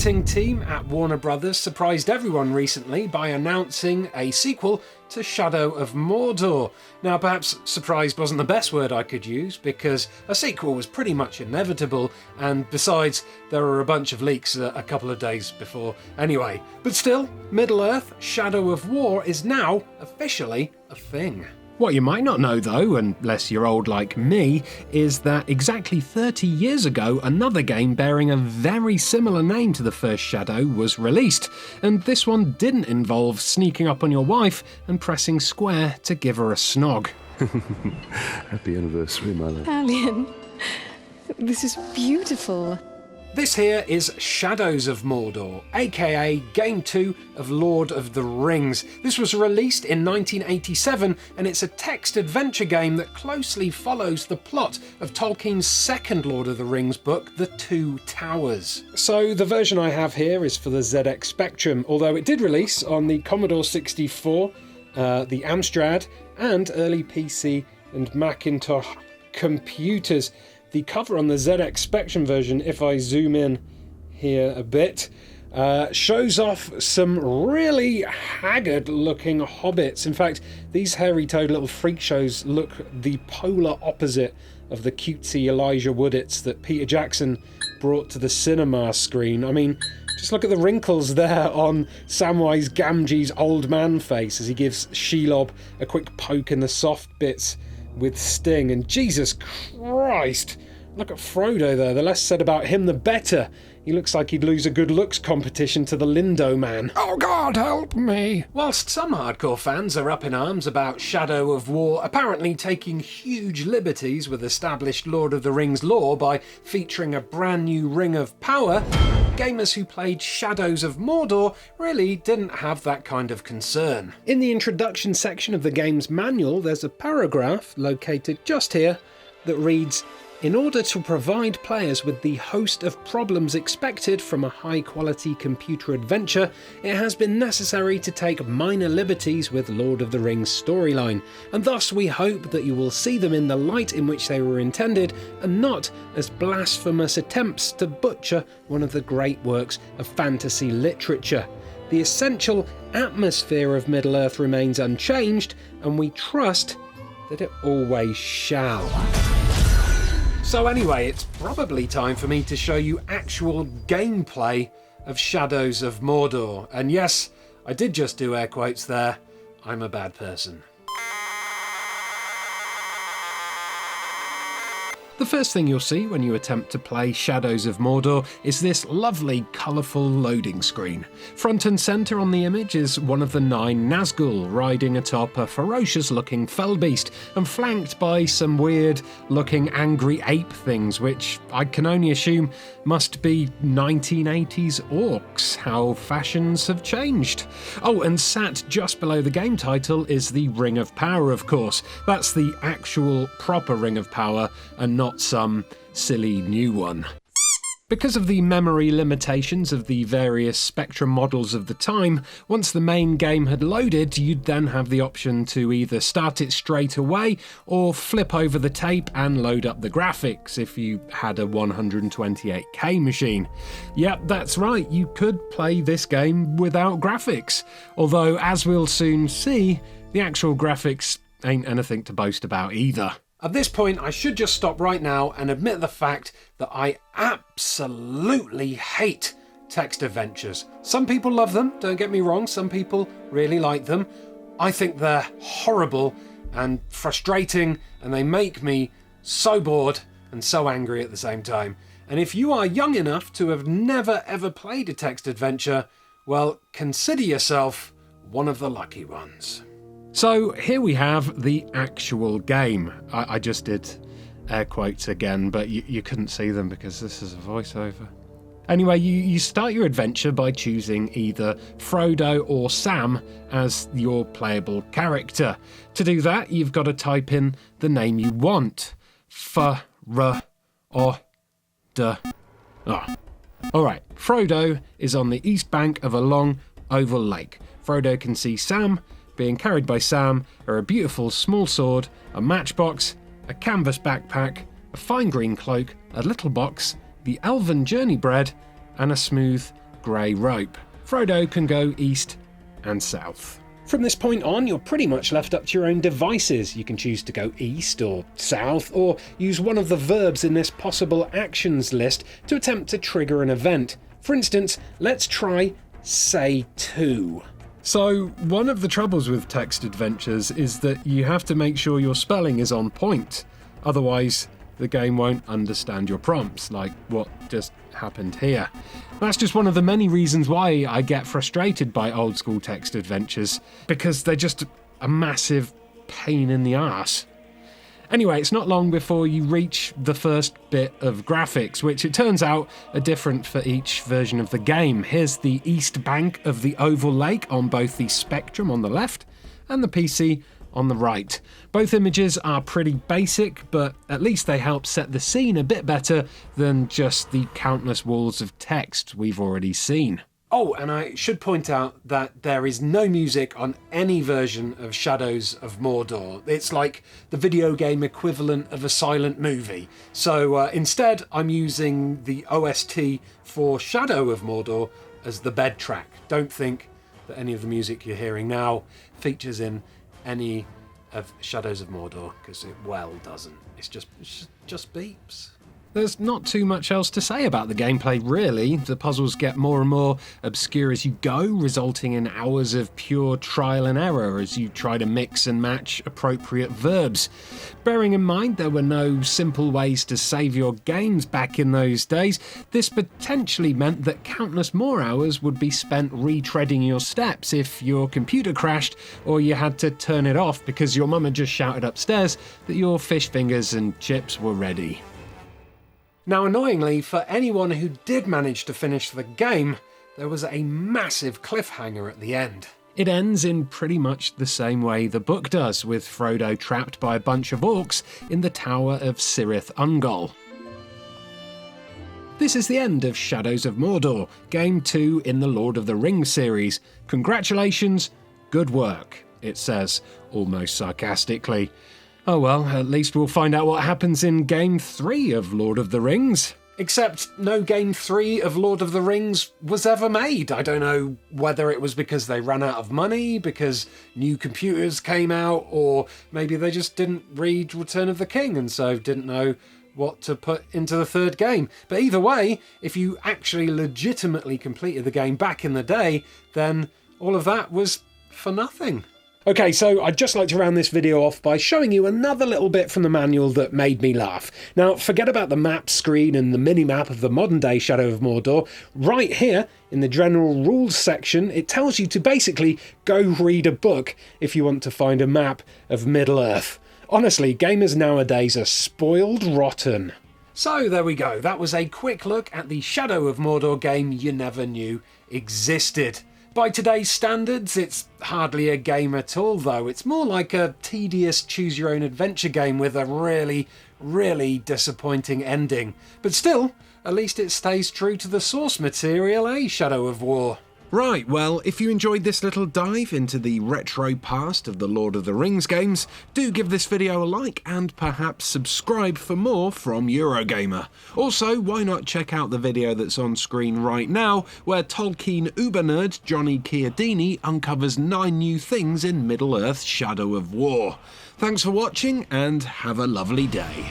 marketing team at Warner Brothers surprised everyone recently by announcing a sequel to Shadow of Mordor. Now, perhaps surprised wasn't the best word I could use, because a sequel was pretty much inevitable, and besides, there were a bunch of leaks a couple of days before anyway. But still, Middle-earth Shadow of War is now officially a thing. What you might not know though, unless you're old like me, is that exactly 30 years ago another game bearing a very similar name to the first Shadow was released, and this one didn't involve sneaking up on your wife and pressing square to give her a snog. Happy anniversary, my love. Alien, this is beautiful. This here is Shadows of Mordor, aka Game 2 of Lord of the Rings. This was released in 1987, and it's a text adventure game that closely follows the plot of Tolkien's second Lord of the Rings book, The Two Towers. So the version I have here is for the ZX Spectrum, although it did release on the Commodore 64, the Amstrad, and early PC and Macintosh computers. The cover on the ZX Spectrum version, if I zoom in here a bit, shows off some really haggard looking hobbits. In fact, these hairy-toed little freak shows look the polar opposite of the cutesy Elijah Woodits that Peter Jackson brought to the cinema screen. I mean, just look at the wrinkles there on Samwise Gamgee's old man face as he gives Shelob a quick poke in the soft bits with Sting, and Jesus Christ, look at Frodo there. The less said about him, the better. He looks like he'd lose a good looks competition to the Lindo man. Oh God, help me! Whilst some hardcore fans are up in arms about Shadow of War apparently taking huge liberties with established Lord of the Rings lore by featuring a brand new ring of power, gamers who played Shadows of Mordor really didn't have that kind of concern. In the introduction section of the game's manual, there's a paragraph located just here that reads, "In order to provide players with the host of problems expected from a high-quality computer adventure, it has been necessary to take minor liberties with Lord of the Rings storyline, and thus we hope that you will see them in the light in which they were intended, and not as blasphemous attempts to butcher one of the great works of fantasy literature. The essential atmosphere of Middle-earth remains unchanged, and we trust that it always shall." So anyway, it's probably time for me to show you actual gameplay of Shadows of Mordor. And yes, I did just do air quotes there. I'm a bad person. The first thing you'll see when you attempt to play Shadows of Mordor is this lovely, colourful loading screen. Front and centre on the image is one of the 9 Nazgul riding atop a ferocious-looking fellbeast and flanked by some weird-looking angry ape things, which I can only assume must be 1980s orcs. How fashions have changed. Oh, and sat just below the game title is the Ring of Power, of course. That's the actual proper Ring of Power and not some silly new one. Because of the memory limitations of the various Spectrum models of the time, once the main game had loaded, you'd then have the option to either start it straight away or flip over the tape and load up the graphics if you had a 128K machine. Yep, that's right, you could play this game without graphics. Although, as we'll soon see, the actual graphics ain't anything to boast about either. At this point, I should just stop right now and admit the fact that I absolutely hate text adventures. Some people love them, don't get me wrong, some people really like them. I think they're horrible and frustrating, and they make me so bored and so angry at the same time. And if you are young enough to have never ever played a text adventure, well, consider yourself one of the lucky ones. So here we have the actual game. I just did air quotes again, but you couldn't see them because this is a voiceover. Anyway, you start your adventure by choosing either Frodo or Sam as your playable character. To do that, you've got to type in the name you want. Alright, Frodo is on the east bank of a long oval lake. Frodo can see Sam. Being carried by Sam are a beautiful small sword, a matchbox, a canvas backpack, a fine green cloak, a little box, the elven journey bread, and a smooth grey rope. Frodo can go east and south. From this point on, you're pretty much left up to your own devices. You can choose to go east or south, or use one of the verbs in this possible actions list to attempt to trigger an event. For instance, let's try say to. So, one of the troubles with text adventures is that you have to make sure your spelling is on point. Otherwise, the game won't understand your prompts, like what just happened here. That's just one of the many reasons why I get frustrated by old school text adventures, because they're just a massive pain in the arse. Anyway, it's not long before you reach the first bit of graphics, which it turns out are different for each version of the game. Here's the east bank of the oval lake on both the Spectrum on the left and the PC on the right. Both images are pretty basic, but at least they help set the scene a bit better than just the countless walls of text we've already seen. Oh, and I should point out that there is no music on any version of Shadows of Mordor. It's like the video game equivalent of a silent movie. So instead, I'm using the OST for Shadow of Mordor as the bed track. Don't think that any of the music you're hearing now features in any of Shadows of Mordor, because it well doesn't. It's just beeps. There's not too much else to say about the gameplay, really. The puzzles get more and more obscure as you go, resulting in hours of pure trial and error as you try to mix and match appropriate verbs. Bearing in mind there were no simple ways to save your games back in those days, this potentially meant that countless more hours would be spent retreading your steps if your computer crashed or you had to turn it off because your mum had just shouted upstairs that your fish fingers and chips were ready. Now, annoyingly, for anyone who did manage to finish the game, there was a massive cliffhanger at the end. It ends in pretty much the same way the book does, with Frodo trapped by a bunch of orcs in the Tower of Cirith Ungol. This is the end of Shadows of Mordor, Game 2 in the Lord of the Rings series. Congratulations, good work, it says, almost sarcastically. Oh well, at least we'll find out what happens in Game 3 of Lord of the Rings. Except no Game 3 of Lord of the Rings was ever made. I don't know whether it was because they ran out of money, because new computers came out, or maybe they just didn't read Return of the King and so didn't know what to put into the third game. But either way, if you actually legitimately completed the game back in the day, then all of that was for nothing. Okay, so I'd just like to round this video off by showing you another little bit from the manual that made me laugh. Now, forget about the map screen and the mini-map of the modern-day Shadow of Mordor. Right here, in the general rules section, it tells you to basically go read a book if you want to find a map of Middle-earth. Honestly, gamers nowadays are spoiled rotten. So there we go, that was a quick look at the Shadow of Mordor game you never knew existed. By today's standards, it's hardly a game at all, though. It's more like a tedious choose-your-own-adventure game with a really, really disappointing ending. But still, at least it stays true to the source material, Shadow of War? Right, well, if you enjoyed this little dive into the retro past of the Lord of the Rings games, do give this video a like and perhaps subscribe for more from Eurogamer. Also, why not check out the video that's on screen right now, where Tolkien uber-nerd Johnny Chiodini uncovers 9 new things in Middle-earth's Shadow of War. Thanks for watching and have a lovely day.